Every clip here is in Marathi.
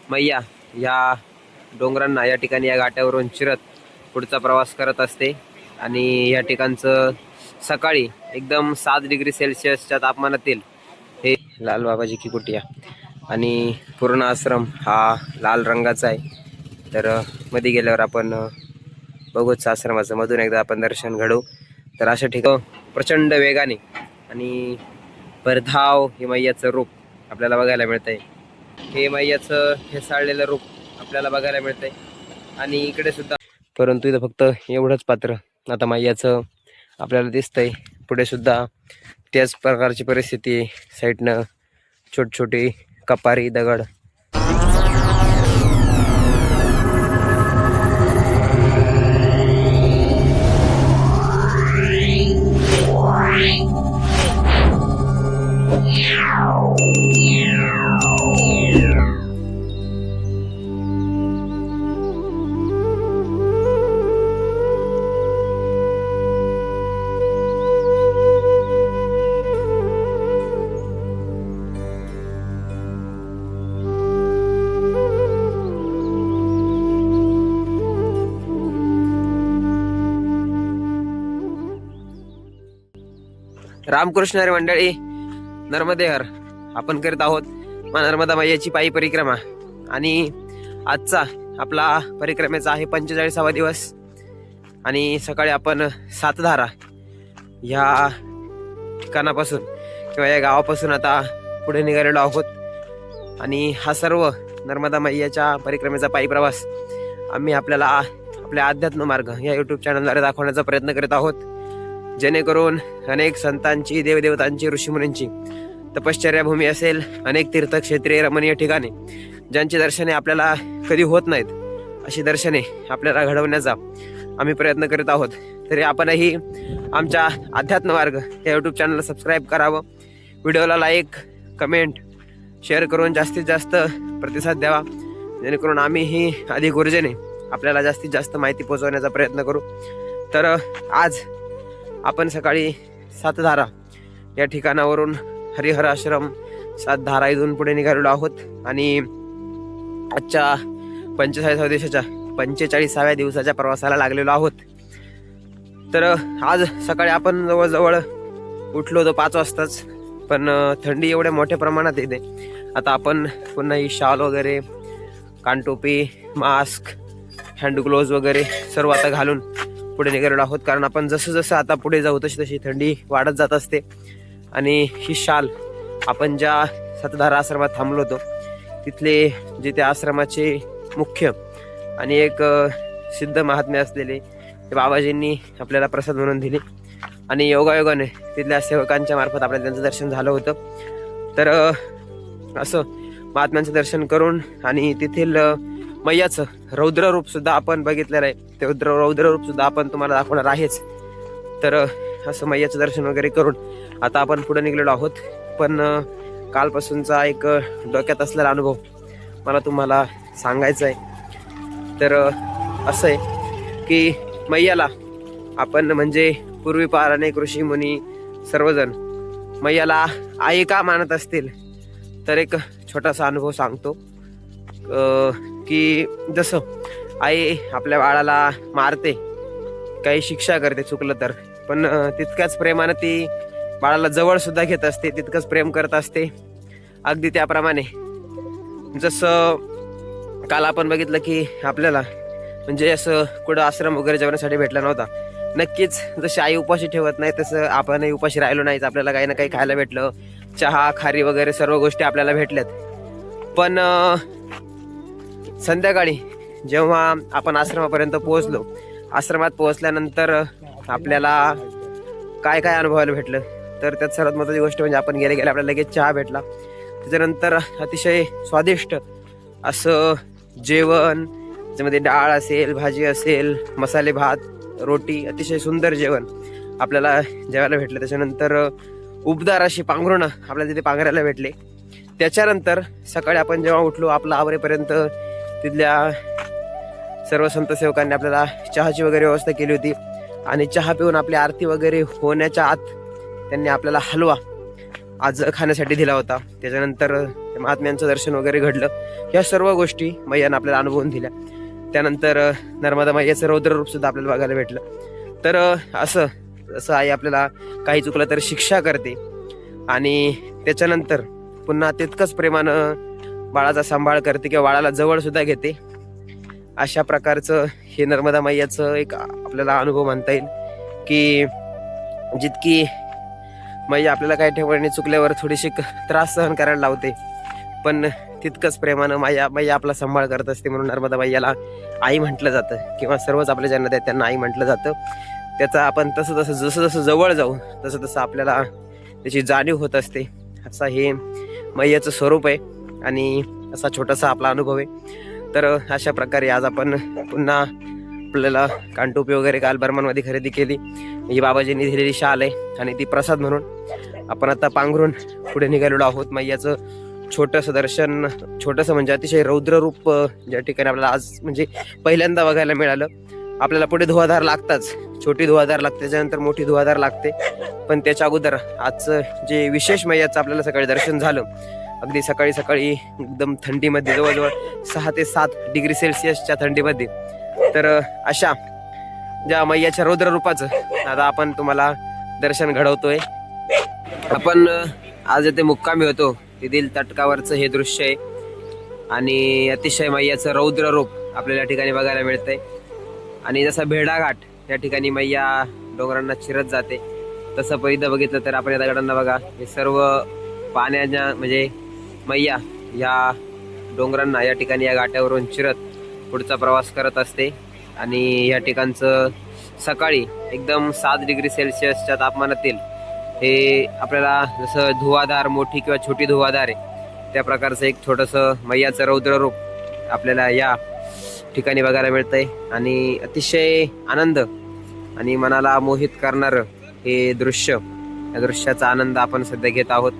मैया या डोंगरांना या ठिकाणी या घाटावरून चिरत पुढचा प्रवास करत असते आणि या ठिकाणचं सकाळी एकदम 7 डिग्री सेल्सिअसच्या तापमानातील हे लाल बाबाजी की कुटिया आणि पूर्ण आश्रम हा लाल रंगाचा आहे। तर मध्ये गेल्यावर आपण बघूच आश्रमाचं मधून एकदा आपण दर्शन घडवू। तर अशा ठिकाणी प्रचंड वेगाने आणि भरधाव हे मैयाचं रूप आपल्याला बघायला मिळतंय। हे मैयाचं हेसाळलेलं रूप आपल्याला बघायला मिळतंय आणि इकडे सुद्धा, परंतु इथं फक्त एवढंच पात्र आता मैयाचं आपल्याला दिसतंय। पुढे सुद्धा त्याच प्रकारची परिस्थिती, साईडनं छोटी छोटी कपारी दगड। रामकृष्ण हरी मंडळी, नर्मदे हर। आपण करत आहोत नर्मदा मैयाची पायी परिक्रमा आणि आजचा आपला परिक्रमेचा आहे 45वा दिवस आणि सकाळी आपण सातधारा या ठिकाणापासून किंवा या गावापासून आता पुढे निघालेलो आहोत आणि हा सर्व नर्मदा मैयाच्या परिक्रमेचा पायी प्रवास आम्ही आपल्याला आपल्या अध्यात्म मार्ग या यूट्यूब चॅनलद्वारे दाखवण्याचा प्रयत्न करत आहोत, जेणेकरून अनेक संतांची, देवदेवतांची, ऋषीमुनींची तपश्चर्या भूमी असेल, अनेक तीर्थक्षेत्रे, रमणीय ठिकाणे ज्यांची दर्शने आपल्याला कधी होत नाहीत, अशी दर्शने आपल्याला घडवण्याचा आम्ही प्रयत्न करत आहोत। तरी आपणही आमच्या अध्यात्म मार्ग या यूट्यूब चॅनलला सबस्क्राईब करावं, व्हिडिओला लाईक, कमेंट, शेअर करून जास्तीत जास्त प्रतिसाद द्यावा, जेणेकरून आम्हीही अधिक ऊर्जेने आपल्याला जास्तीत जास्त माहिती पोहोचवण्याचा प्रयत्न करू। तर आज आपण सकाळी सातधारा या ठिकाणावरून हरिहर आश्रम सातधारा इथून पुढे निघालेलो आहोत आणि आजच्या 45व्या दिवसाच्या प्रवासाला लागलेलो आहोत। तर आज सकाळी आपण जवळजवळ उठलो होतो 5 वाजताच, पण थंडी एवढ्या मोठ्या प्रमाणात येते। आता आपण पुन्हा ही शाल वगैरे, कानटोपी, मास्क, हँड ग्लोव्ज वगैरे सर्व आता घालून पुढे निघालेलो आहोत, कारण आपण जसं जसं आता पुढे जाऊ तशी तशी थंडी वाढत जात असते। आणि ही शाल आपण ज्या सातधारा आश्रमात थांबलो होतो तिथले जे त्या आश्रमाचे मुख्य आणि एक सिद्ध महात्म्य असलेले ते बाबाजींनी आपल्याला प्रसाद म्हणून दिले आणि योगायोगाने तिथल्या सेवकांच्या मार्फत आपल्याला त्यांचं दर्शन झालं होतं। तर असं महात्म्यांचं दर्शन करून आणि तेथील मैयाचं रौद्र रूप सुद्धा आपण बघितलेलं आहे, ते रौद्र रूप सुद्धा आपण तुम्हाला दाखवणार आहेच। तर असं मैयाचं दर्शन वगैरे करून आता आपण पुढे निघलेलो आहोत। पण कालपासूनचा एक डोक्यात असलेला अनुभव मला तुम्हाला सांगायचा आहे। तर असं आहे की मैयाला आपण म्हणजे पूर्वी पार अनेक ऋषी मुनी सर्वजण मैयाला आई का मानत असतील, तर एक छोटासा अनुभव सांगतो की जसं आई आपल्या बाळाला मारते, काही शिक्षा करते चुकलं तर, पण तितक्याच प्रेमानं ती बाळाला जवळ सुद्धा घेत असते, तितकंच प्रेम करत असते। अगदी त्याप्रमाणे जसं काल आपण बघितलं की आपल्याला म्हणजे असं कुठं आश्रम वगैरे जेवणासाठी भेटला नव्हता, नक्कीच जशी आई उपाशी ठेवत नाही तसं आपणही उपाशी राहिलो नाहीच, आपल्याला काही ना काही खायला भेटलं, चहा, खारी वगैरे सर्व गोष्टी आपल्याला भेटल्यात। पण संध्याकाळी जेव्हा आपण आश्रमापर्यंत पोहोचलो, आश्रमात पोहोचल्यानंतर आपल्याला काय काय अनुभवायला भेटलं, तर त्यात सर्वात महत्त्वाची गोष्ट म्हणजे आपण गेले आपल्याला लगेच चहा भेटला। त्याच्यानंतर अतिशय स्वादिष्ट असं जेवण, त्याच्यामध्ये डाळ असेल, भाजी असेल, मसाले भात, रोटी, अतिशय सुंदर जेवण आपल्याला जेवायला भेटलं। त्याच्यानंतर उबदार अशी पांघरुणं आपल्याला तिथे पांघरायला भेटले। त्याच्यानंतर सकाळी आपण जेव्हा उठलो, आपलं आवरेपर्यंत तिथल्या सर्व संत सेवकांनी आपल्याला चहाची वगैरे व्यवस्था केली होती आणि चहा पिऊन आपली आरती वगैरे होण्याच्या आत त्यांनी आपल्याला हलवा आज खाण्यासाठी दिला होता। त्याच्यानंतर महात्म्यांचं दर्शन वगैरे घडलं. ह्या सर्व गोष्टी मैयानं आपल्याला अनुभवून दिल्या. त्यानंतर नर्मदा मैयाचं रौद्र रूप सुद्धा आपल्याला बघायला भेटलं. तर असं आई आपल्याला काही चुकलं तर शिक्षा करते आणि त्याच्यानंतर पुन्हा तितकंच प्रेमानं बाळाचा सांभाळ करते किंवा बाळाला जवळ सुद्धा घेते. अशा प्रकारचं हे नर्मदा मैयाचं एक आपल्याला अनुभव म्हणता येईल की जितकी मैया आपल्याला काही ठिकाणी चुकल्यावर थोडीशी त्रास सहन करायला लावते, पण तितकंच प्रेमानं मैया आपला सांभाळ करत असते. म्हणून नर्मदा मैयाला आई म्हटलं जातं किंवा सर्वच आपल्या जन्मात आहेत त्यांना आई म्हटलं जातं. त्याचा आपण जसं जसं जवळ जाऊ तसं आपल्याला त्याची जाणीव होत असते. असा हे मैयाचं स्वरूप आहे आणि असा छोटासा आपला अनुभव आहे. तर अशा प्रकारे आज आपण पुन्हा आपल्याला कानटोपी वगैरे काल बर्मनमध्ये खरेदी केली. ही बाबाजींनी दिलेली शाल आहे आणि ती प्रसाद म्हणून आपण आता पांघरून पुढे निघालेलो आहोत. मैयाचं छोटंसं दर्शन, छोटंसं म्हणजे अतिशय रौद्र रूप ज्या ठिकाणी आपल्याला आज म्हणजे पहिल्यांदा बघायला मिळालं. आपल्याला पुढे धुवाधार लागताच, छोटी धुवाधार लागते, त्याच्यानंतर मोठी धुवाधार लागते. पण त्याच्या अगोदर आजचं जे विशेष मैयाचं आपल्याला सकाळी दर्शन झालं, अगदी सकाळी सकाळी एकदम थंडीमध्ये, जवळजवळ 6 ते 7 डिग्री सेल्सिअसच्या थंडीमध्ये. तर अशा ज्या मैयाच्या रौद्र रूपाचं आता आपण तुम्हाला दर्शन घडवतोय. आपण आज इथे मुक्कामी होतो. तिथील तटकावरचं हे दृश्य आहे आणि अतिशय मैयाचं रौद्र रूप आपल्याला ठिकाणी बघायला मिळतंय. आणि जसा भेडाघाट या ठिकाणी मैया डोंगरांना चिरत जाते, तसं पहिलं बघितलं तर आपण या दगडांना बघा, हे सर्व पाण्याच्या म्हणजे मैया या डोंगरांना या ठिकाणी या घाटावरून चिरत पुढचा प्रवास करत असते. आणि या ठिकाणचं सकाळी एकदम 7 डिग्री सेल्सिअसच्या तापमानातील हे आपल्याला जसं धुवाधार, मोठी किंवा छोटी धुवाधार आहे त्या प्रकारचं एक छोटंसं मैयाचं रौद्र रूप आपल्याला या ठिकाणी बघायला मिळतंय. आणि अतिशय आनंद आणि मनाला मोहित करणारं हे दृश्य, या दृश्याचा आनंद आपण सध्या घेत आहोत.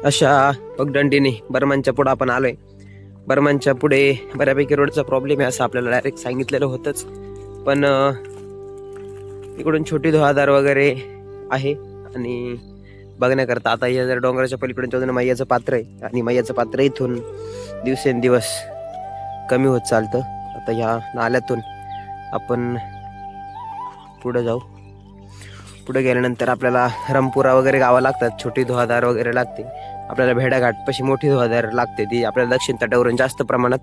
अशा पगदंडीने बर्मनच्या पुढे आपण आलोय. बर्मनच्या पुढे बऱ्यापैकी रोडचा प्रॉब्लेम आहे असं आपल्याला डायरेक्ट सांगितलेलं होतंच, पण इकडून छोटी धुवाधार वगैरे आहे आणि बघण्याकरता आता हे जर डोंगराच्या पलीकडून बाजूने मैयाचं पात्र आहे आणि मैयाचं पात्र इथून दिवसेंदिवस कमी होत चालतं. आता ह्या नाल्यातून आपण पुढे जाऊ. पुढे गेल्यानंतर आपल्याला रमपुरा वगैरे गावं लागतात, छोटी धुवाधार वगैरे लागते. आपल्याला भेडाघाट पशी मोठी धुवाधार लागते, ती आपल्याला दक्षिण तटावरून जास्त प्रमाणात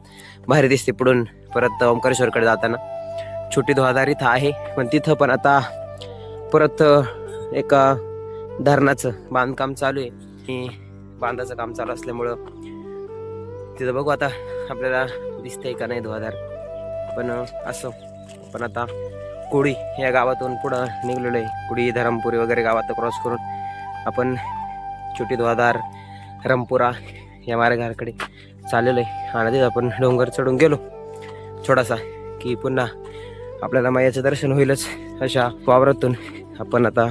बाहेर दिसते. पुढून परत ओंकारेश्वरकडे जाताना छोटी धुवाधार इथं आहे, पण तिथं पण आता परत एका धरणाचं बांधकाम चालू आहे. बांधाचं काम चालू असल्यामुळं तिथं बघू आता आपल्याला दिसतंय का नाही धुवाधार. पण असं पण आता कुडी या गावातून पुढं निघलेलो आहे. कुडी, धरमपुरी वगैरे गावात क्रॉस करून आपण छोटी धुवाधार, रमपुरा या मार्गाकडे चाललेलो आहे. आणि तिथं आपण डोंगर चढून गेलो थोडासा की पुन्हा आपल्याला मैयाचं दर्शन होईलच. अशा वावरातून आपण आता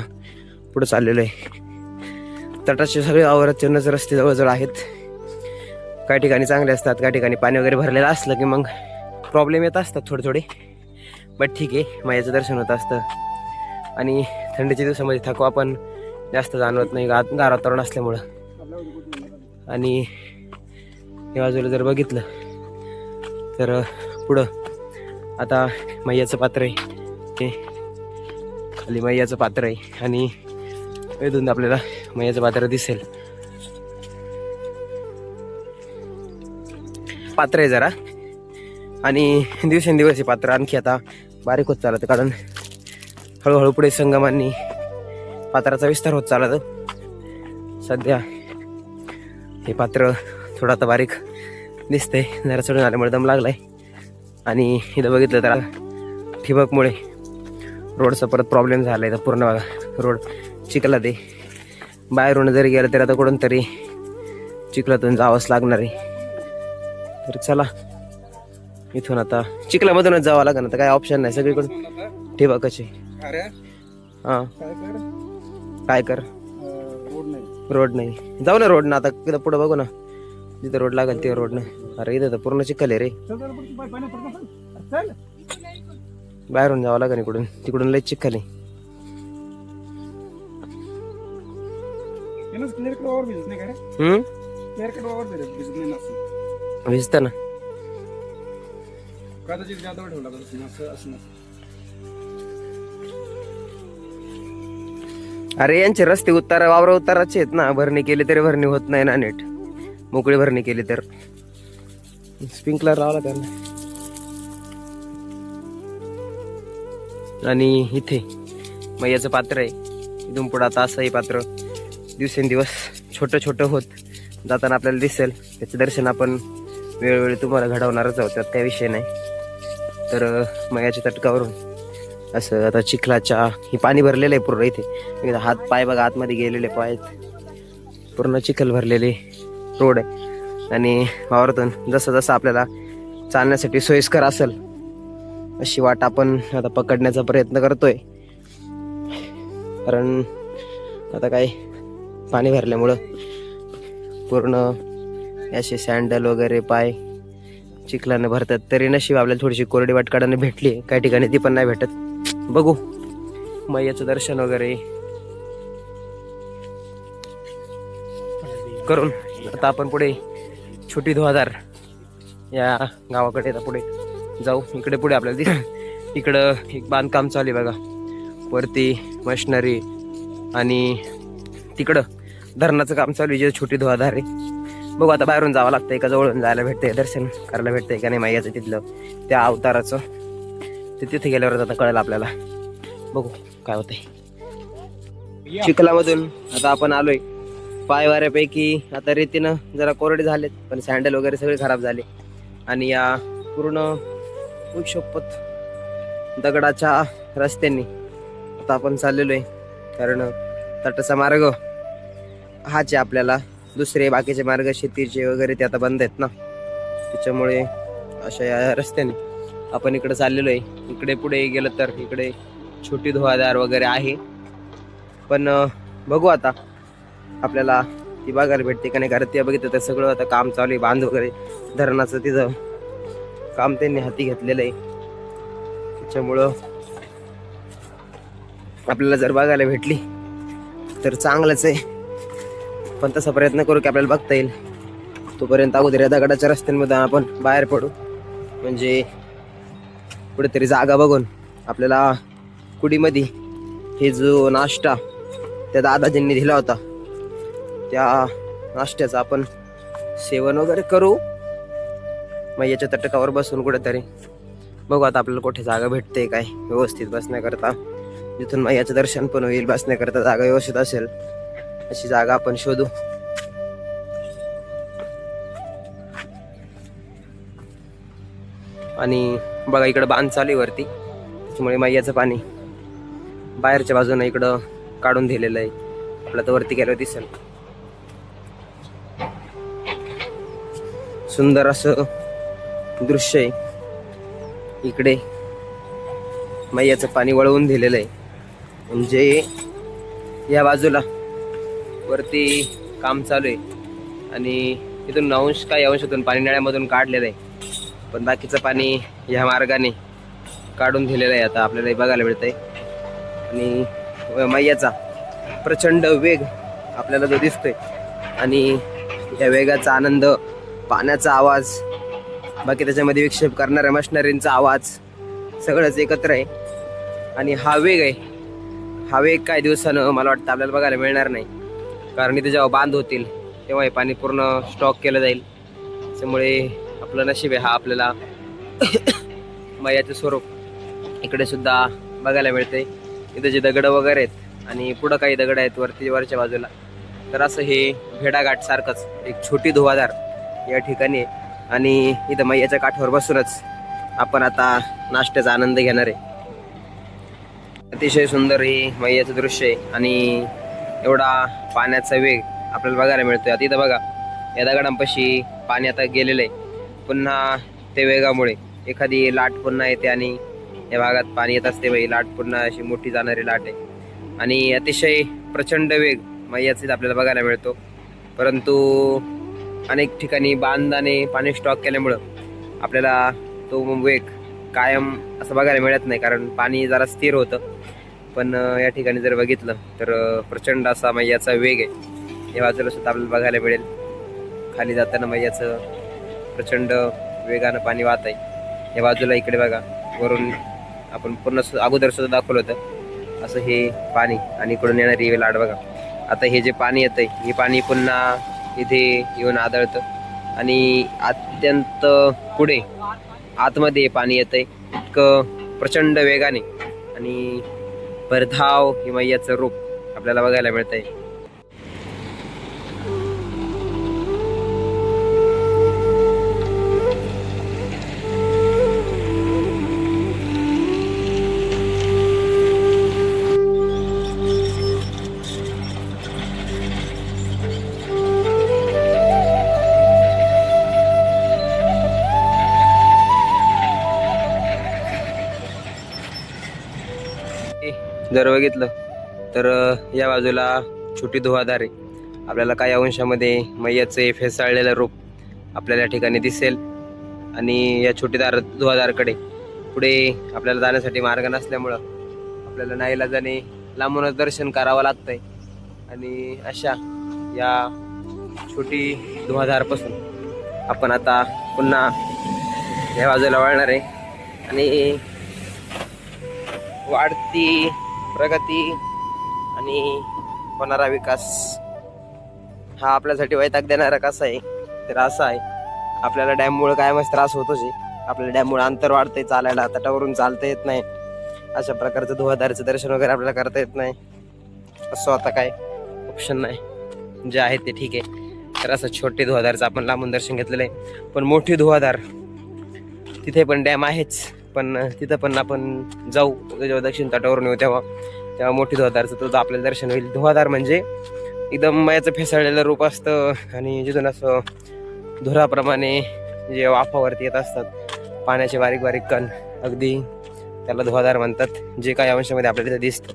पुढे चाललेलो आहे. तटाचे सगळे वावराचे रस्ते जवळजवळ आहेत. काही ठिकाणी चांगले असतात, काही ठिकाणी पाणी वगैरे भरलेलं असलं की मग प्रॉब्लेम येत असतात थोडे. बट ठीक आहे, मैयाचं दर्शन होत असतं. आणि थंडीच्या दिवसामध्ये थकवा पण जास्त जाणवत नाही गार वातावरण असल्यामुळं. आणि या बाजूला जर बघितलं तर पुढं आता मैयाचं पात्र आहे, हे खाली मैयाचं पात्र आहे आणि इथून आपल्याला मैयाचं पात्र दिसेल. पात्र आहे जरा, आणि दिवसेंदिवस हे पात्र आणखी आता बारीक होत चालत, कारण हळूहळू पुढे संगमांनी पात्राचा विस्तार होत चालत. सध्या हे पात्र थोडं आता बारीक दिसतंय, जरा चढून आल्यामुळे दम लागलाय. आणि इथं बघितलं तर ठिबकमुळे रोडचा परत प्रॉब्लेम झालाय. तर पूर्ण रोड चिखलात आहे. बाहेरून जरी गेलं तरी आता कुठून तरी चिखलातून जावंच लागणार आहे. तर चला, इथून आता चिखलामधूनच जावं लागेल. आता काय ऑप्शन नाही, सगळीकडून ठिबकच आहे. हा, काय कर, रोड नाही. जाऊ ना रोड ना, आता तिथं पुढं बघू ना, जिथं रोड लागेल ते रोड नाही. अरे इथं तर पूर्ण चिखल आहे रे, बाहेरून जावं लागेल इकडून, तिकडून लय चिखल आहे. भिजत ना. अरे यांचे रस्ते वावर उताराचे आहेत ना, भरणी केली तरी भरणी होत नाही ना नीट. मोकळी भरणी केली तर स्प्रिंकलर लावला त्यांना. आणि इथे मैयाचं पात्र आहे. इथून पुढे आता असंही पात्र दिवसेंदिवस छोटं छोटं होत जाताना आपल्याला दिसेल. त्याचं दर्शन आपण वेळोवेळी तुम्हाला घडवणारच आहोत, त्यात काही विषय नाही. तर मैयाच्या तटकावरून असं आता चिखलाच्या ही पाणी भरलेलं आहे पूर्ण. इथे हात पाय बघा, आतमध्ये गेलेले पाय, पूर्ण चिखल भरलेले रोड आहे. आणि वावरातून जसं जसं आपल्याला चालण्यासाठी सोयीस्कर असेल अशी वाट आपण आता पकडण्याचा प्रयत्न करतोय. कारण आता काय पाणी भरल्यामुळं पूर्ण असे सँडल वगैरे पाय चिखलाने भरतात. तरी नशीब आपल्याला थोडीशी कोरडी वाट काढायला भेटली, काही ठिकाणी ती पण नाही भेटत. बघू मैयाचं दर्शन वगैरे करून आता आपण पुढे छोटी धुआधार या गावाकडे आता पुढे जाऊ. इकडे पुढे आपल्याला दिसेल इकडं एक बांधकाम चालू आहे बघा, वरती मशिनरी, आणि तिकडं धरणाचं काम चालू आहे, जे छोटी धुआधार आहे. बघू आता बाहेरून जावं लागतंय का जवळून जायला भेटतंय, दर्शन करायला भेटतंय का नाही मैयाचं तिथलं त्या अवताराचं, ते तिथे गेल्यावर आता कळेल आपल्याला. बघू काय होतंय. चिखलामधून आता आपण आलोय. पाय वाऱ्यापैकी आता रेतीनं जरा कोरडे झालेत, पण सँडल वगैरे सगळे खराब झाले. आणि या पूर्ण शपथ दगडाच्या रस्त्यांनी आता आपण चाललेलो आहे. कारण तटाचा मार्ग हाच आहे आपल्याला, दुसरे बाकीचे मार्ग शेतीचे वगैरे ते आता बंद आहेत ना, त्याच्यामुळे अशा या रस्त्याने आपण इकडे चाललेलो आहे. इकडे पुढे गेलं तर इकडे छोटी धुआधार वगैरे आहे, पण बघू आता आपल्याला ती बघायला भेटते का नाही. कारण ते बघितलं तर सगळं आता काम चालू आहे, बांध वगैरे धरणाचं तिथं काम त्यांनी हाती घेतलेलं आहे. त्याच्यामुळं आपल्याला जर बघायला भेटली तर चांगलंच आहे, पण तसा प्रयत्न करू की आपल्याला बघता येईल. तोपर्यंत अगोदर या दगडाच्या रस्त्यांमध्ये आपण बाहेर पडू, म्हणजे कुठेतरी जागा बघून आपल्याला कुडीमध्ये हे जो नाश्ता त्या दादाजींनी दिला होता त्या नाश्त्याचं आपण सेवन वगैरे करू. मग याच्या तटकावर बसून कुठेतरी बघू आता आपल्याला कुठे जागा भेटते काय व्यवस्थित बसण्याकरता, जिथून मैयाचं दर्शन पण होईल. बसण्याकरता जागा व्यवस्थित असेल अशी जागा आपण शोधू. आणि बघा इकडं बांध चालू आहे वरती, त्याच्यामुळे मैयाचं पाणी बाहेरच्या बाजूने इकडं काढून दिलेलं आहे. आपल्याला तर वरती गेल्यावर दिसेल. सुंदर असं दृश्य आहे. इकडे मैयाचं पाणी वळवून दिलेलं आहे, म्हणजे या बाजूला वरती काम चालू आहे आणि इथून काही अंशातून पाणी नळ्यामधून काढलेलं आहे, पण बाकीचं पाणी ह्या मार्गाने काढून दिलेलं आहे. आता आपल्याला बघायला मिळतंय. आणि मैयाचा प्रचंड वेग आपल्याला जो दिसतोय, आणि या वेगाचा आनंद, पाण्याचा आवाज, बाकी त्याच्यामध्ये विक्षेप करणाऱ्या मशिनरींचा आवाज, सगळंच एकत्र आहे. आणि हा वेग आहे, हा वेग काही दिवसानं मला वाटतं आपल्याला बघायला मिळणार नाही. कारण इथे जेव्हा बांध होतील तेव्हा हे पाणी पूर्ण स्टॉक केलं जाईल. त्यामुळे आपलं नशीब आहे, हा आपल्याला मैयाचे स्वरूप इकडे सुद्धा बघायला मिळते. इथे जे दगड वगैरे आहेत आणि पुढं काही दगड आहेत वरच्या बाजूला, तर असं हे भेडाघाट सारखंच एक छोटी धुवाधार या ठिकाणी आहे. आणि इथं मैयाच्या काठावर बसूनच आपण आता नाश्त्याचा आनंद घेणार आहे. अतिशय सुंदर हे मैयाचं दृश्य आहे आणि एवढा पाण्याचा वेग आपल्याला बघायला मिळतोय. आता इथं बघा, या दगडांपाशी पाणी आता गेलेलं आहे. पुन्हा ते वेगामुळे एखादी लाट पुन्हा येते आणि या भागात पाणी येत असते. बाई लाट पुन्हा अशी मोठी जाणारी लाट आहे आणि अतिशय प्रचंड वेग मैयाचा आपल्याला बघायला मिळतो. परंतु अनेक ठिकाणी बांधाने पाणी स्टॉक केल्यामुळं आपल्याला तो वेग कायम असं बघायला मिळत नाही, कारण पाणी जरा स्थिर होतं. पण या ठिकाणी जर बघितलं तर प्रचंड असा मैयाचा वेग आहे. या बाजूला सुद्धा आपल्याला बघायला मिळेल, खाली जाताना मैयाचं प्रचंड वेगानं पाणी वाहत आहे. या बाजूला इकडे बघा, वरून आपण पूर्ण अगोदर सुद्धा दाखवलं होतं असं हे पाणी आणि इकडून येणारी लाट बघा. आता हे जे पाणी येतंय, हे पाणी पुन्हा इथे येऊन आदळतं आणि अत्यंत पुढे आतमध्ये पाणी येतंय इतकं प्रचंड वेगाने आणि भरधाव हे मैयाचं रूप आपल्याला बघायला मिळतंय. जर बघितलं तर या बाजूला छोटी धुवाधार आहे. आपल्याला काही अंशामध्ये मैयाचे फेसाळलेलं रूप आपल्याला या ठिकाणी दिसेल आणि या छोटी धुवाधारकडे पुढे आपल्याला जाण्यासाठी मार्ग नसल्यामुळं आपल्याला नाईलाजाने लांबूनच दर्शन करावं लागतंय. आणि अशा या छोटी धुवाधारपासून आपण आता पुन्हा या बाजूला वळणार आहे आणि वाढती प्रगती आणि होणारा विकास हा आपल्यासाठी वैताग देणारा कसा आहे तर असा आहे. आपल्याला डॅममुळे कायमच त्रास होतोच आहे. आपल्याला डॅममुळे अंतर वाढतंय, चालायला तटावरून चालता येत नाही, अशा प्रकारचं धुवाधारचं दर्शन वगैरे आपल्याला करता येत नाही. असं आता काय ऑप्शन नाही, जे आहे ते ठीक आहे. तर असं छोटे धुवाधारचं आपण लांबून दर्शन घेतलेलं आहे. पण मोठी धुवाधार तिथे पण डॅम आहेच, पण तिथं पण आपण जाऊ जेव्हा दक्षिण तटावरून येऊ तेव्हा मोठी धुवाधारचं तर आपल्याला दर्शन होईल. धुवाधार म्हणजे एकदम मैयाचं फेसाळलेलं रूप असतं आणि जिथून असं धुराप्रमाणे जे वाफावरती येत असतात पाण्याचे बारीक बारीक कण, अगदी त्याला धुवाधार म्हणतात, जे काही अंशामध्ये आपल्याला तिथे दिसतं.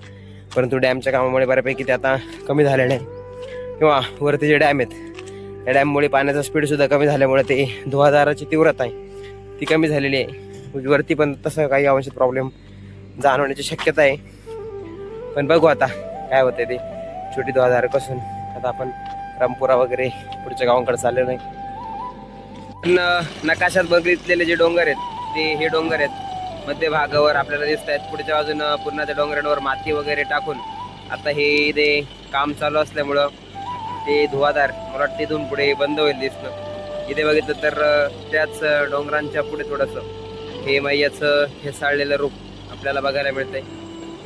परंतु डॅमच्या कामामुळे बऱ्यापैकी ते आता कमी झालेलं आहे, किंवा वरती जे डॅम आहेत त्या डॅममुळे पाण्याचा स्पीडसुद्धा कमी झाल्यामुळे ते धुवाधाराची तीव्रता आहे ती कमी झालेली आहे. वरती पण तसं काही अंशात प्रॉब्लेम जाणवण्याची शक्यता आहे. पण बघू आता काय होते ते. छोटी धुवाधार कसून आता आपण रामपुरा वगैरे पुढच्या गावांकडे चाललेलो आहे. नकाशात बघितलेले जे डोंगर आहेत ते हे डोंगर आहेत मध्य भागावर आपल्याला दिसत आहेत. पुढच्या बाजूनं पुन्हा त्या डोंगरांवर माती वगैरे टाकून आता हे इथे काम चालू असल्यामुळं ते धुवाधार मला वाटतं इथून पुढे बंद होईल दिसणं. इथे बघितलं तर त्याच डोंगरांच्या पुढे थोडंसं हे मैयाचं फेसाळलेलं रूप आपल्याला बघायला मिळतंय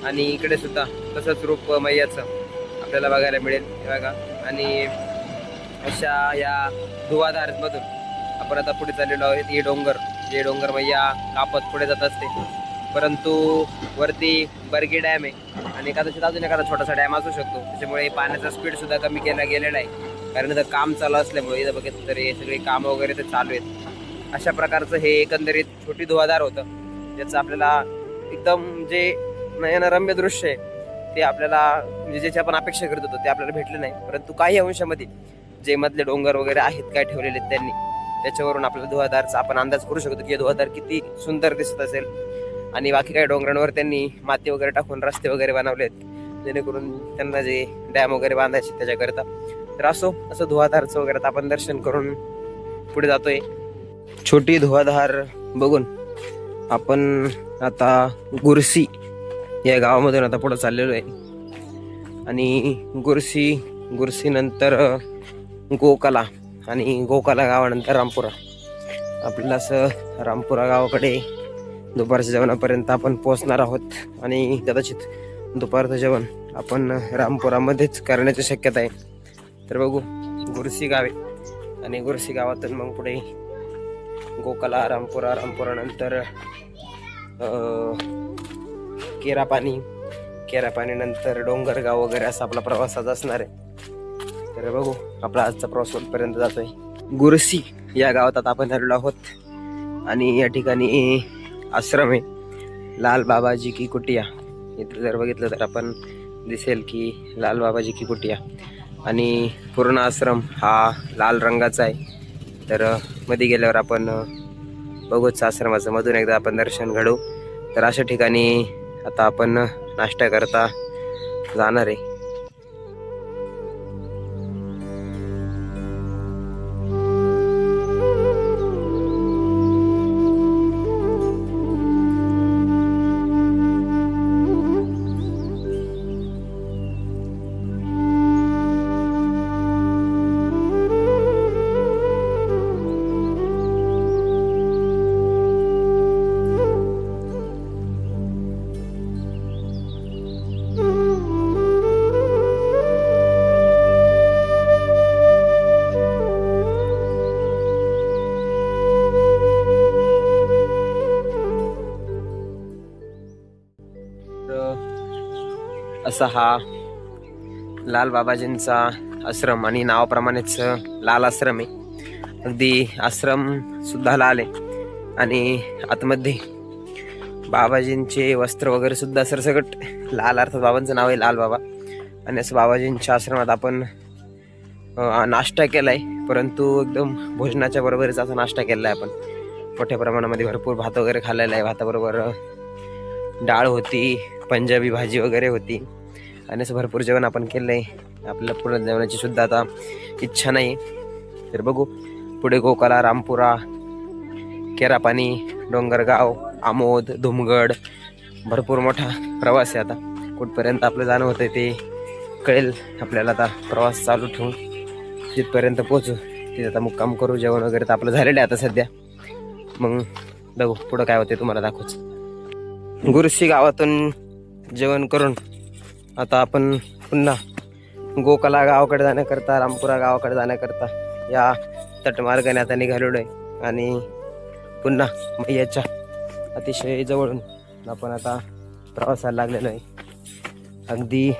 आणि इकडे सुद्धा तसंच रूप मैयाचं आपल्याला बघायला मिळेल बघा. आणि अशा या धुवाधारमधून आपण आता पुढे चाललेलो आहोत. हे डोंगर जे डोंगर मैया कापत पुढे जात असते, परंतु वरती बर्गी डॅम आहे आणि कदाचित अजून एखादा छोटासा डॅम असू शकतो, त्याच्यामुळे पाण्याचा स्पीड सुद्धा कमी केला गेलेला आहे. कारण इथं काम चालू असल्यामुळे इथं बघितलं तर हे सगळे कामं वगैरे ते चालू आहेत. अशा प्रकारचं हे एकंदरीत छोटी धुवाधार होतं, ज्याचं आपल्याला एकदम जे नयनरम्य दृश्य आहे ते आपल्याला म्हणजे ज्याची आपण अपेक्षा करत होतो ते आपल्याला भेटले नाही. परंतु काही अंशामध्ये जे मधले डोंगर वगैरे आहेत काय ठेवलेले आहेत त्यांनी, त्याच्यावरून आपल्याला धुवाधारचा आपण अंदाज करू शकतो की धुवाधार किती सुंदर दिसत असेल. आणि बाकी काही डोंगरांवर त्यांनी माती वगैरे टाकून रस्ते वगैरे बनवले आहेत, जेणेकरून त्यांना जे डॅम वगैरे बांधायचे त्याच्याकरता. तर असं धुवाधारचं वगैरे आपण दर्शन करून पुढे जातोय. छोटी धुवाधार बघून आपण आता गुरसी या गावामधून आता पुढे चाललेलो आहे. आणि गुरसी नंतर गोकाला आणि गोकाला गावानंतर रामपुरा आपल्याला असं रामपुरा गावाकडे दुपारच्या जेवणापर्यंत आपण पोहोचणार आहोत आणि कदाचित दुपारचं जेवण आपण रामपुरामध्येच करण्याची शक्यता आहे. तर बघू, गुरसी गावे आणि गुरसी गावातून मग पुढे गोकाला, रामपुरा नंतर केरापाणी नंतर डोंगरगाव वगैरे असा आपला प्रवासाचा असणार आहे. तर बघू, आपला आजचा प्रवास कुठपर्यंत जातोय. गुरसी या गावात आता आपण आलेलो आहोत आणि या ठिकाणी आश्रम आहे लाल बाबाजी की कुटिया. इथे जर बघितलं तर आपण दिसेल की लाल बाबाजी की कुटिया आणि पूर्ण आश्रम हा लाल रंगाचा आहे. तर मध्ये गेल्यावर आपण बघूच आश्रमाचं मधून एकदा आपण दर्शन घडवू. तर अशा ठिकाणी आता आपण नाश्ता करता जाणार आहे. असा हा लाल बाबाजींचा आश्रम आणि नावाप्रमाणेच लाल आश्रम आहे. अगदी आश्रम सुद्धा लाल आहे आणि आतमध्ये बाबाजींचे वस्त्र वगैरे सुद्धा सरसकट लाल, अर्थात बाबांचं नाव आहे लाल बाबा. आणि असं बाबाजींच्या आश्रमात आपण नाश्ता केलाय, परंतु एकदम भोजनाच्या बरोबरीचा असा नाश्ता केलाय आपण. मोठ्या प्रमाणामध्ये भरपूर भात वगैरे खाल्लेला आहे. भाताबरोबर डाळ होती, पंजाबी भाजी वगैरे होती आणि असं भरपूर जेवण आपण केलं आहे. आपल्याला पुढे जेवणाची सुद्धा आता इच्छा नाही. तर बघू, पुढे गोकाला, रामपुरा, केरापाणी, डोंगरगाव, आमोद, धुमगड, भरपूर मोठा प्रवास आहे. आता कुठपर्यंत आपलं जाणं होतं ते कळेल आपल्याला. आता प्रवास चालू ठेवून जिथपर्यंत पोहोचू तिथे आता मुक्काम करू. जेवण वगैरे तर आपलं झालेलं आहे आता सध्या. मग बघू पुढं काय होते तुम्हाला दाखवूच. गुरशी गावातून जेवण करून आता आपण पुन्हा गोकाला गावाकडे जाण्याकरता, रामपुरा गावाकडे जाण्याकरता या तटमार्गाने आता निघालेलो आहे आणि पुन्हा मैयाच्या अतिशय जवळून आपण आता प्रवासाला लागलेलो आहे. अगदी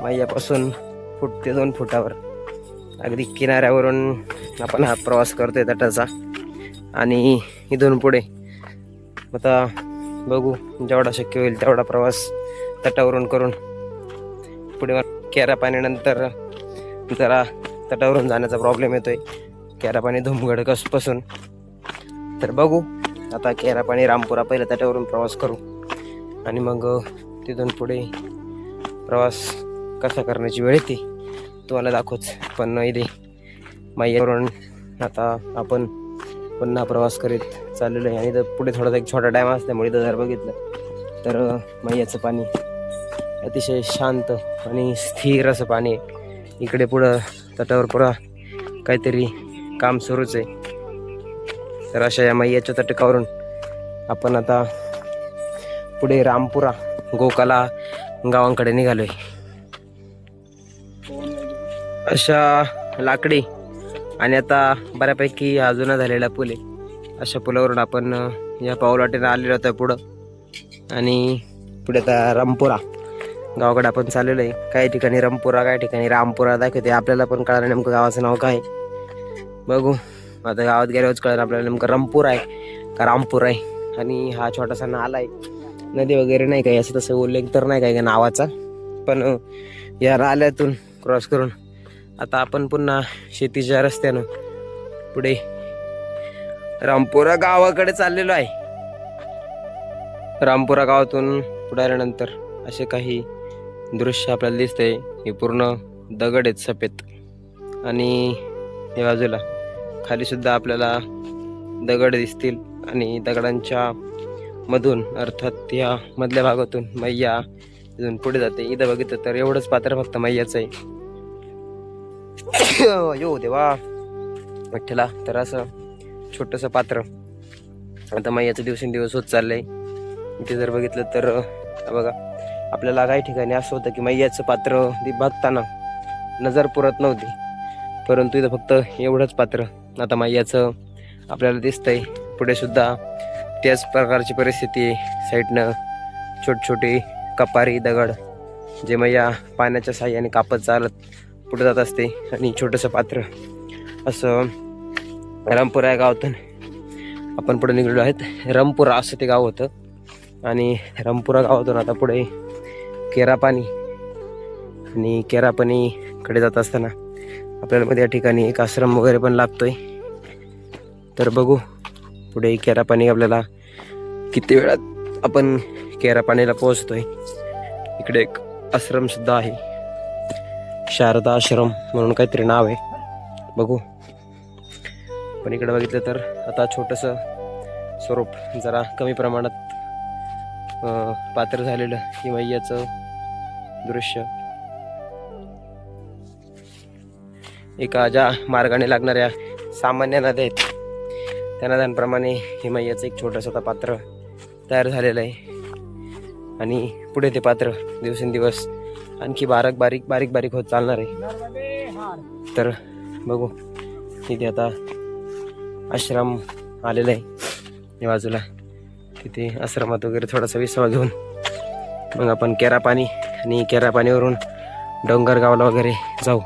मैयापासून फूट ते 2 फुटावर अगदी किनाऱ्यावरून आपण हा प्रवास करतोय तटाचा. आणि इथून पुढे आता बघू, जेवढा शक्य होईल तेवढा प्रवास तटावरून करून पुढे केरापाणी नंतर जरा तटावरून जाण्याचा प्रॉब्लेम येतोय, केरापाणी धुमगड कसपासून. तर बघू आता केरापाणी, रामपुरा पहिल्या तटावरून प्रवास करू आणि मग तिथून पुढे प्रवास कसा करण्याची वेळ येते तुम्हाला दाखवूच. पण इथे मैयावरून आता आपण पुन्हा प्रवास करीत चाललेलो आहे आणि इथं पुढे थोडासा एक छोटा डॅम असल्यामुळे इथं जर बघितलं तर मैयाचं पाणी अतिशय शांत आणि स्थिर असं पाणी आहे. इकडे पुढं तटावर पुरा काहीतरी काम सुरूच आहे. तर अशा या मैयाच्या तटकावरून आपण आता पुढे रामपुरा, गोकाला गावांकडे निघालोय. अशा लाकडी आणि आता बऱ्यापैकी हा जुना झालेला पूल आहे. अशा पुलावरून आपण या पाऊलवाटेनं आलेलो होतो पुढं आणि पुढे आता रामपुरा गावाकडे आपण चाललेलो आहे. काही ठिकाणी रामपुरा, काही ठिकाणी रामपुरा दाखवते. आपल्याला पण कळलं नेमकं गावाचं नाव काय. बघू आता गावात गेल्यावरच कळलं आपल्याला नेमकं रामपुरा आहे का रामपुरा आहे. आणि हा छोटासा नाला आहे, नदी वगैरे नाही काही असं तसं उल्लेख तर नाही काय नावाचा. पण या नाल्यातून क्रॉस करून आता आपण पुन्हा शेतीच्या रस्त्यानं पुढे रामपुरा गावाकडे चाललेलो आहे. रामपुरा गावातून पुढे आल्यानंतर असे काही दृश्य आपल्याला दिसतंय. हे पूर्ण दगड आहेत सफेद आणि या बाजूला खाली सुद्धा आपल्याला दगड दिसतील आणि दगडांच्या मधून अर्थात या मधल्या भागातून मैया इथून पुढे जाते. इथं बघितलं तर एवढंच पात्र फक्त मैयाचं आहे. यो देवा विठ्ठला. तर असं छोटंसं पात्र आता मैयाचं दिवसेंदिवस होत चाललंय. इथे जर बघितलं तर बघा, आपल्याला काही ठिकाणी असं होतं की मैयाचं पात्र ती बघताना नजर पुरत नव्हती, परंतु इथं फक्त एवढंच पात्र आता मैयाचं आपल्याला दिसतंय. पुढे सुद्धा त्याच प्रकारची परिस्थिती आहे. साईडनं छोटे कपारी दगड जे मैया पाण्याच्या साह्याने कापत चालत पुढे जात असते. आणि छोटंसं पात्र असं रामपुरा या गावातून आपण पुढे निघालेलो आहेत. रामपुरा असं ते गाव होतं आणि रामपुरा गावातून आता पुढे केरापानी आणि केरापानीकडे जात असताना आपल्याला मध्ये या ठिकाणी एक आश्रम वगैरे पण लागतोय. तर बघू पुढे केरापानी आपल्याला किती वेळात आपण केरापानीला पोहोचतोय. इकडे एक आश्रम सुद्धा आहे, शारदा आश्रम म्हणून काहीतरी नाव आहे. बघू, पण इकडे बघितलं तर आता छोटंसं स्वरूप जरा कमी प्रमाणात पात्र झालेलं की मैयाचं दृश्य. एका ज्या मार्गाने लागणाऱ्या सामान्य नद्या आहेत त्या नद्यांप्रमाणे हे मैयाचं एक छोटंसं आता पात्र तयार झालेलं आहे. आणि पुढे ते पात्र दिवसेंदिवस आणखी बारीक होत चालणार आहे. तर बघू, तिथे आता आश्रम आलेला आहे या बाजूला. तिथे आश्रमात वगैरे थोडासा विसावा घेऊन मग आपण केरापानी आणि केरापानीवरून डोंगरगावला वगैरे जाऊ.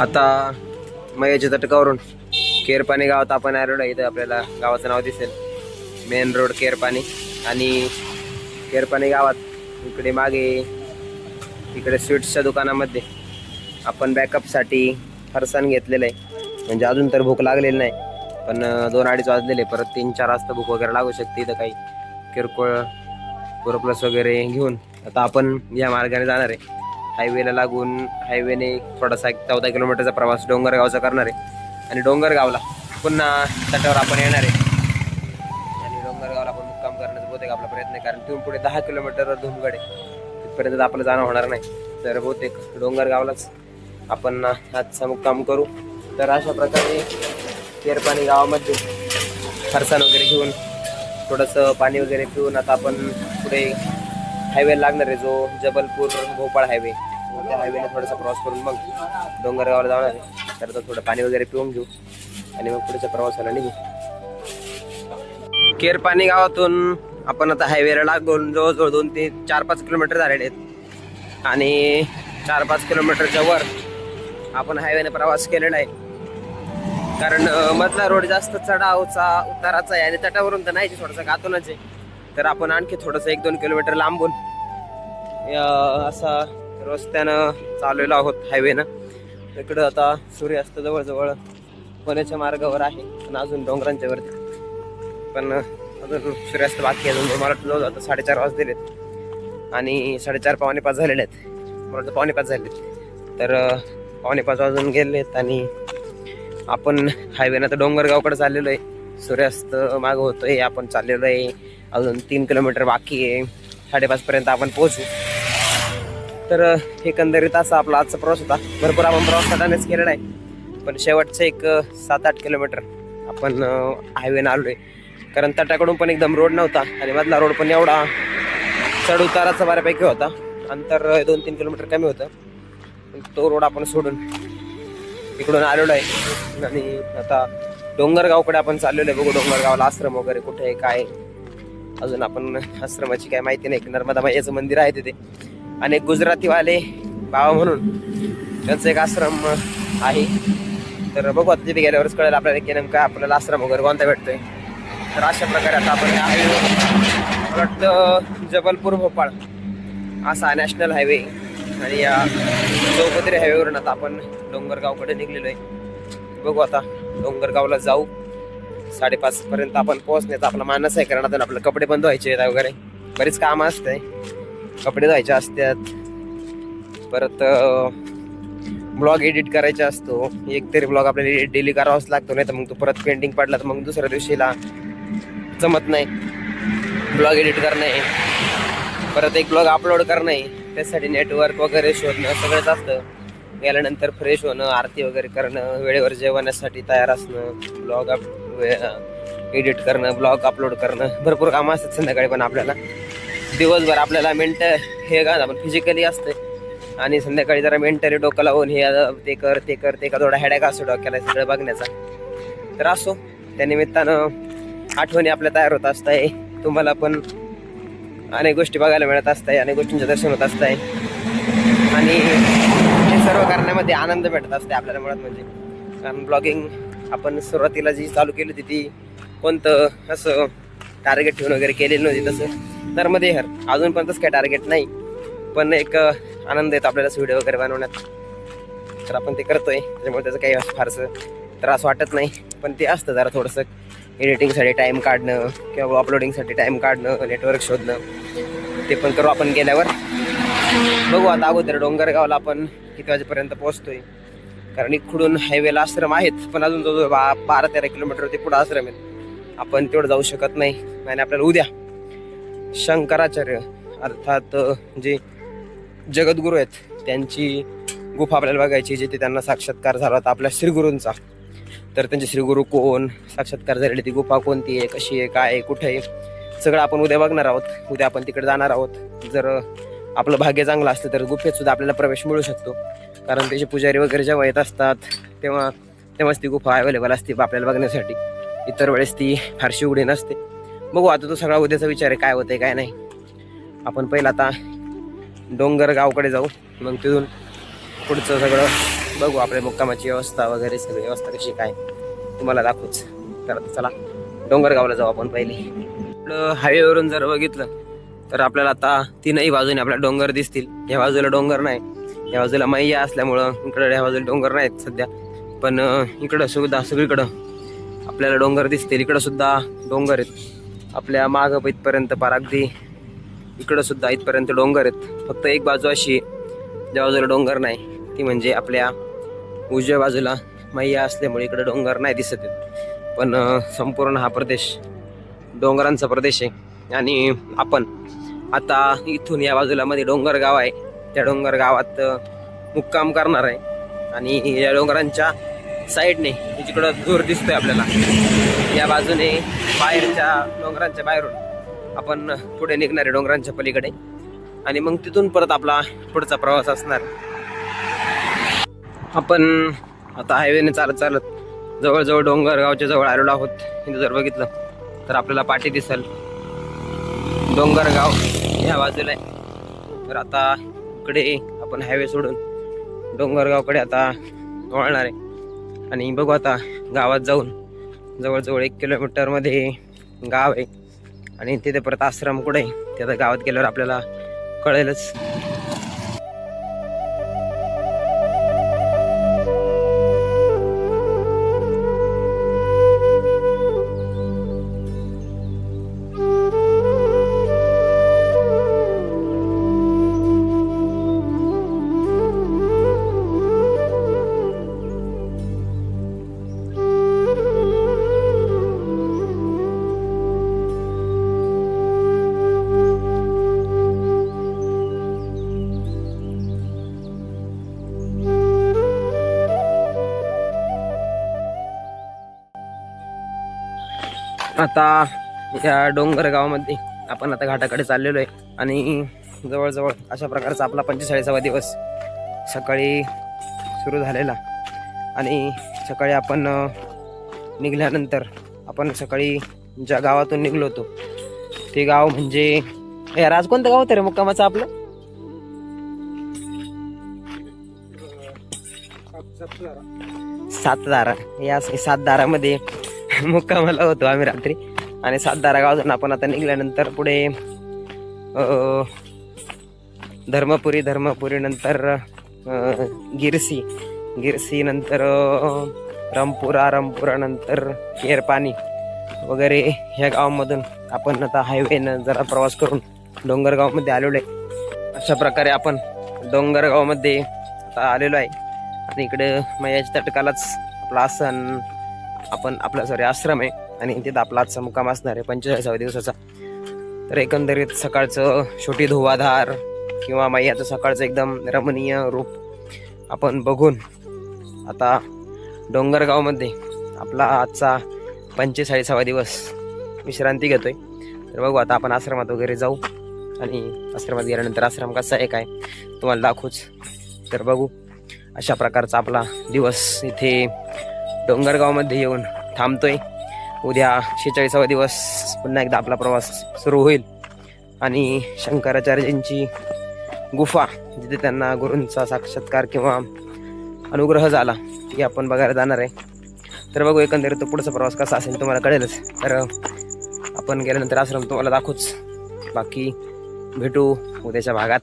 आता मैयाच्या तटकावरून केरपाणी गावात आपण आलेलो आहे. इथं आपल्याला गावाचं नाव दिसेल, मेन रोड केरपाणी. आणि केरपाणी गावात इकडे मागे इकडे स्वीट्सच्या दुकानामध्ये आपण बॅकअपसाठी फरसाण घेतलेलं आहे. म्हणजे अजून तर भूक लागलेली नाही, पण 2-2:30 वाजलेले, परत 3-4 वाजता भूक वगैरे लागू शकते. इथं काही किरकोळ प्लस वगैरे घेऊन आता आपण या मार्गाने जाणार आहे. हायवेला लागून हायवेने थोडासा 14 किलोमीटरचा प्रवास डोंगरगावचा करणार आहे. आणि डोंगरगावला पुन्हा तटावर आपण येणार आहे. आणि डोंगरगावला आपण मुक्काम करण्याचा बहुतेक आपला प्रयत्न आहे, कारण तिथून पुढे 10 किलोमीटरवर धुमगड आहे, तिथपर्यंत आपलं जाणं होणार नाही. तर बहुतेक डोंगरगावलाच आपण आजचा मुक्काम करू. तर अशा प्रकारे केरपाणी गावामध्ये फरसाण वगैरे घेऊन थोडंसं पाणी वगैरे पिऊन आता आपण पुढे हायवे लागणार आहे, जो जबलपूर भोपाळ हायवे. त्या हायवेने थोडासा प्रवास करून मग डोंगरगावला जाणार आहे. तर थोडं पाणी वगैरे पिऊन घेऊ आणि मग पुढच्या प्रवासाला निघू. केरपाणी गावातून आपण आता हायवेला लागून जवळजवळ 2 ते 4-5 किलोमीटर झालेले आहेत. आणि 4-5 किलोमीटरच्या वर आपण हायवेने प्रवास केलेला आहे, कारण मधला रोड जास्त चढावचा उताराचा आहे आणि तटावरून तर नाही, थोडासा गातूनच आहे. तर आपण आणखी थोडंसं 1-2 किलोमीटर लांबून असा रस्त्यानं चाललेलो आहोत हायवेनं. इकडं आता सूर्यास्त जवळजवळ पुण्याच्या मार्गावर आहे, पण अजून डोंगरांच्या वरती, पण अजून सूर्यास्त बाकी आहे. मला वाटलं आता 4:30 वाजलेत आणि 4:30-4:45 झालेले आहेत. मला वाटतं 4:45 झालेत. तर 4:45 वाजून गेलेत आणि आपण हायवेनं तर डोंगरगावकडे चाललेलो आहे. सूर्यास्त मागं होतोय, आपण चाललेलो आहे. अजून 3 किलोमीटर बाकी आहे, 5:30 पर्यंत आपण पोहोचू. तर एकंदरीत असा आपला आजचा प्रवास होता. भरपूर आपण प्रवास सटानेच केलेला आहे. पण शेवटचं एक 7-8 किलोमीटर आपण हायवेनं आलोय, कारण तटाकडून पण एकदम रोड नव्हता आणि मधला रोड पण एवढा चढ उताराचा बऱ्यापैकी होता. अंतर 2-3 किलोमीटर कमी होतं. तो रोड आपण सोडून इकडून आलेलो आहे आणि आता डोंगरगावकडे आपण चाललेलो आहे. बघू डोंगरगावला आश्रम वगैरे कुठे आहे काय. अजून आपण आश्रमाची काय माहिती नाही. नर्मदा माईचं मंदिर आहे तिथे आणि गुजरातीवाले बाबा म्हणून त्यांचा एक आश्रम आहे. तर बघू आता तिथे गेल्यावरच कळेल आपल्याला की नेमका आपल्याला आश्रम वगैरे कोणता भेटतोय. तर अशा प्रकारे आता आपण हायवे वाटतं जबलपूर भोपाळ असा नॅशनल हायवे आणि या चौपदरी हायवेवरून आता आपण डोंगरगावकडे निघलेलो आहे. बघू आता डोंगरगावला जाऊ. 5:30 पर्यंत आपण पोहोचण्याचा आपला मानस आहे, कारण आता आपले कपडे बंद व्हायचे आहेत वगैरे, बरीच कामं असते. कपडे धुवायचे असतात, परत ब्लॉग एडिट करायचा असतो. एक तरी ब्लॉग आपल्याला डेली करावाच लागतो, नाही तर मग तो परत पेंडिंग पडला तर मग दुसऱ्या दिवशीला जमत नाही. ब्लॉग एडिट करणे, परत एक ब्लॉग अपलोड करणे, त्यासाठी नेटवर्क वगैरे शोधणं सगळंच असतं. गेल्यानंतर फ्रेश होणं, आरती वगैरे करणं, वेळेवर जेवणासाठी तयार असणं, ब्लॉग एडिट करणं, ब्लॉग अपलोड करणं, भरपूर कामं असतात संध्याकाळी. पण आपल्याला दिवसभर आपल्याला हे का आपण फिजिकली असतं आणि संध्याकाळी जरा मेंटली डोकं लावून हे ते कर का थोडा हेडॅक असतो डोक्याला सगळं बघण्याचा. तर असो, त्या निमित्तानं आठवणी आपल्या तयार होत असताय. तुम्हाला पण अनेक गोष्टी बघायला मिळत असताय, अनेक गोष्टींचं दर्शन होत असतंय आणि हे सर्व करण्यामध्ये आनंद भेटत असते आपल्याला मुळात. म्हणजे कारण ब्लॉगिंग आपण सुरुवातीला जी चालू केली होती ती कोणतं असं टार्गेट ठेवून वगैरे केलेली नव्हती. तसं नर्मदे हर अजून पण तसं काही टार्गेट नाही, पण एक आनंद येतो आपल्याला व्हिडिओ वगैरे बनवण्यात. तर आपण ते करतोय, त्याच्यामुळे त्याचं काही फारसं त्रास वाटत नाही. पण ते असतं जरा थोडंसं एडिटिंगसाठी टाईम काढणं किंवा अपलोडिंगसाठी टाईम काढणं, नेटवर्क शोधणं, ते पण करू आपण गेल्यावर. बघू आता अगोदर डोंगरगावला आपण किती वाजेपर्यंत पोहोचतोय, कारण इकडून हायवेला आश्रम आहेत पण अजून जवळ 12-13 किलोमीटर ते पुढे आश्रम आहेत. आपण तेवढं जाऊ शकत नाही. आणि आपल्याला उद्या शंकराचार्य अर्थात जे जगद्गुरू आहेत त्यांची गुफा आपल्याला बघायची, जिथे त्यांना साक्षात्कार झाला होता आपल्या श्रीगुरूंचा. तर त्यांचे श्रीगुरू कोण, साक्षात्कार झालेली ती गुफा कोणती आहे, कशी आहे, काय आहे, कुठे आहे, सगळं आपण उद्या बघणार आहोत. उद्या आपण तिकडे जाणार आहोत. जर आपलं भाग्य चांगलं असलं तर गुफेत सुद्धा आपल्याला प्रवेश मिळू शकतो, कारण त्याचे पुजारी वगैरे जेव्हा येत असतात तेव्हाच ती गुफा अवेलेबल असते आपल्याला बघण्यासाठी. इतर वेळेस ती फारशी उघडी नसते. बघू आता तो सगळा उद्याचा विचार आहे, काय होतंय काय नाही. आपण पहिला आता डोंगरगावकडे जाऊ, मग तिथून पुढचं सगळं बघू. आपल्या मुक्कामाची व्यवस्था वगैरे सगळी व्यवस्था कशी काय तुम्हाला दाखवूच. तर चला डोंगरगावला जाऊ आपण पहिले. आपलं हायवेवरून जर बघितलं तर आपल्याला आता तीनही बाजूने आपल्याला डोंगर दिसतील. या बाजूला डोंगर नाही, या बाजूला मैया असल्यामुळं इकडं या बाजूला डोंगर नाहीत सध्या, पण इकडं सुद्धा सगळीकडं आपल्याला डोंगर दिसतील. इकडं सुद्धा डोंगर आहेत आपल्या मागं इथपर्यंत, पार अगदी इकडं सुद्धा इथपर्यंत डोंगर आहेत. फक्त एक बाजू अशी ज्या बाजूला डोंगर नाही, ती म्हणजे आपल्या उजव्या बाजूला मैया असल्यामुळे इकडे डोंगर नाही दिसत आहेत. पण संपूर्ण हा प्रदेश डोंगरांचा प्रदेश आहे. आणि आपण आता इथून या बाजूला मध्ये डोंगर गाव आहे, त्या डोंगर गावात मुक्काम करणार आहे. आणि या डोंगरांच्या साईडने जिकडं दूर दिसतोय आपल्याला, या बाजूने बाहेरच्या डोंगरांच्या बाहेरून आपण पुढे निघणार आहे डोंगरांच्या पलीकडे. आणि मग तिथून परत आपला पुढचा प्रवास असणार. आपण आता हायवेने चालत जवळजवळ डोंगरगावच्या जवळ आलेलो आहोत. इथं जर बघितलं तर आपल्याला पाटी दिसल, डोंगरगाव ह्या बाजूला आहे. तर आता इकडे आपण हायवे सोडून डोंगरगावकडे आता वळणार आहे. आणि बघू आता गावात जाऊन, जवळजवळ 1 किलोमीटरमध्ये गाव आहे आणि तिथे परत आश्रम कुठे आहे ते आता गावात गेल्यावर आपल्याला कळेलच. आता या डोंगर गावामध्ये आपण आता घाटाकडे चाललेलो आहे आणि जवळजवळ अशा प्रकारचा आपला 45वा दिवस सकाळी सुरू झालेला. आणि सकाळी आपण निघाल्यानंतर आपण सकाळी ज्या गावातून निघलो होतो ते गाव म्हणजे यार आज कोणतं गाव होतं रे मुक्कामाचं आपलं? सातदारा. या सातदारामध्ये मुक्कामाला होतो आम्ही रात्री. आणि सातदारा गावातून आपण आता निघाल्यानंतर पुढे धर्मपुरी नंतर गिरसी नंतर रामपुरा नंतर केरपाणी वगैरे ह्या गावामधून आपण आता हायवेनं जरा प्रवास करून डोंगरगावमध्ये आलेलो आहे. अशा प्रकारे आपण डोंगरगावमध्ये आता आलेलो आहे. आणि इकडे मैयाच्या तटकालाच आपला आश्रम आहे आणि तिथं आपला आजचा मुक्काम असणार आहे 45व्या दिवसाचा. तर एकंदरीत सकाळचं छोटी धुवाधार किंवा मैयाचं सकाळचं एकदम रमणीय रूप आपण बघून आता डोंगरगावमध्ये आपला आजचा 45वा दिवस विश्रांती घेतोय. तर बघू आता आपण आश्रमात वगैरे जाऊ आणि आश्रमात गेल्यानंतर आश्रम कसा आहे काय तुम्हाला दाखवूच. तर बघू अशा प्रकारचा आपला दिवस इथे डोंगरगावमध्ये येऊन थांबतोय. उद्या 46वा दिवस पुन्हा एकदा आपला प्रवास सुरू होईल आणि शंकराचार्यांची गुफा जिथे त्यांना गुरूंचा साक्षात्कार किंवा अनुग्रह झाला ती आपण बघायला जाणार आहे. तर बघू एकंदरीत तो पुढचा प्रवास कसा असेल तुम्हाला कळेलच. तर आपण गेल्यानंतर आश्रम तुम्हाला दाखवूच. बाकी भेटू उद्याच्या भागात.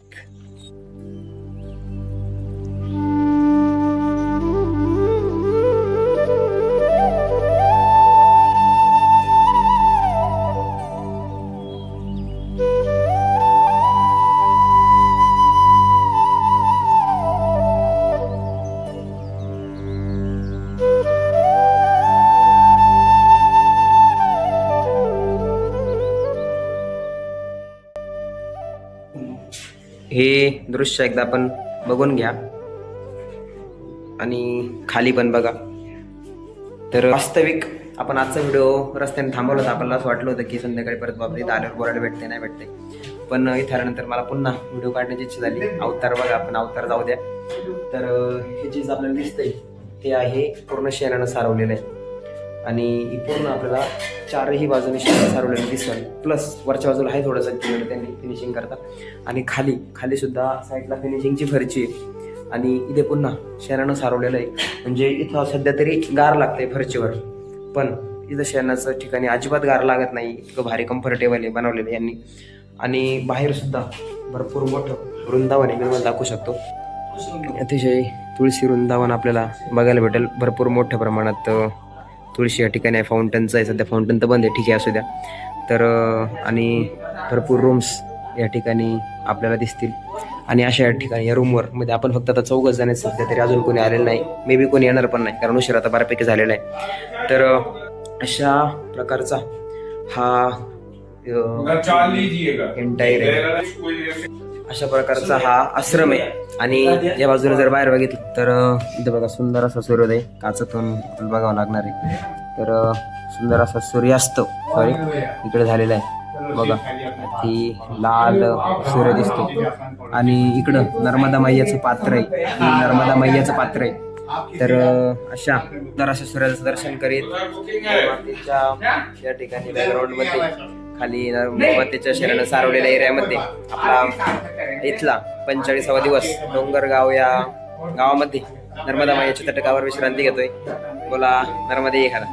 हे दृश्य एकदा आपण बघून घ्या आणि खाली पण बघा. तर वास्तविक आपण आजचा व्हिडिओ रस्त्याने थांबवला होता. आपल्याला असं वाटलं होतं की संध्याकाळी परत बाबा इथं आल्यावर बोलायला भेटते नाही भेटते, पण इथं आल्यानंतर मला पुन्हा व्हिडिओ काढण्याची इच्छा झाली. अवतार बघा, आपण अवतार जाऊ द्या. तर हे जे आपल्याला दिसतंय ते आहे पूर्ण शेणानं सारवलेलं आहे आणि पूर्ण आपल्याला चारही बाजूने शेण सारवलेलं दिसेल. प्लस वरच्या बाजूला आहे थोडंसं त्यांनी फिनिशिंग करतात आणि खाली सुद्धा साईडला फिनिशिंगची फरची आहे आणि इथे पुन्हा शेणानं सारवलेलं आहे. म्हणजे इथं सध्या तरी गार लागतंय फरचीवर, पण इथं शेणाचं ठिकाणी अजिबात गार लागत नाही. इतकं भारी कम्फर्टेबल आहे बनवलेलं यांनी. आणि बाहेर सुद्धा भरपूर मोठं वृंदावन आहे, मी दाखवू शकतो. अतिशय तुळशी वृंदावन आपल्याला बघायला भेटेल. भरपूर मोठ्या प्रमाणात तुळशी या ठिकाणी आहे. फाउंटनचं आहे, सध्या फाउंटन तर बंद आहे, ठीक आहे असू द्या. तर आणि भरपूर रूम्स या ठिकाणी आपल्याला दिसतील. आणि अशा या ठिकाणी या रूमवर मध्ये आपण फक्त आता 4 जण आहेत सध्या तरी, अजून कोणी आलेलं नाही. मे बी कोणी येणार पण नाही कारण उशीर आता बऱ्यापैकी झालेला आहे. तर अशा प्रकारचा हा एंटायर अशा प्रकारचा हा आश्रम आहे. आणि या बाजूने जर बाहेर बघितलं तर इथं बघा सुंदर असा सूर्योदय काचातून बघावं लागणार आहे. तर सुंदर असा सूर्यास्त इकडे झालेला आहे बघा. ती लाल सूर्य दिसतो आणि इकडं नर्मदा मैयाचं पात्र आहे. नर्मदा मैयाचं पात्र आहे. तर अशा सुंदर सूर्याचं दर्शन करीत या ठिकाणी बॅकग्राऊंड मध्ये खाली नर्मदेच्या शेणानं सारवलेल्या एरियामध्ये आपला इथला 45वा दिवस डोंगरगाव या गावामध्ये नर्मदा माईच्या तटकावर विश्रांती घेतोय. बोला नर्मदे एखादा.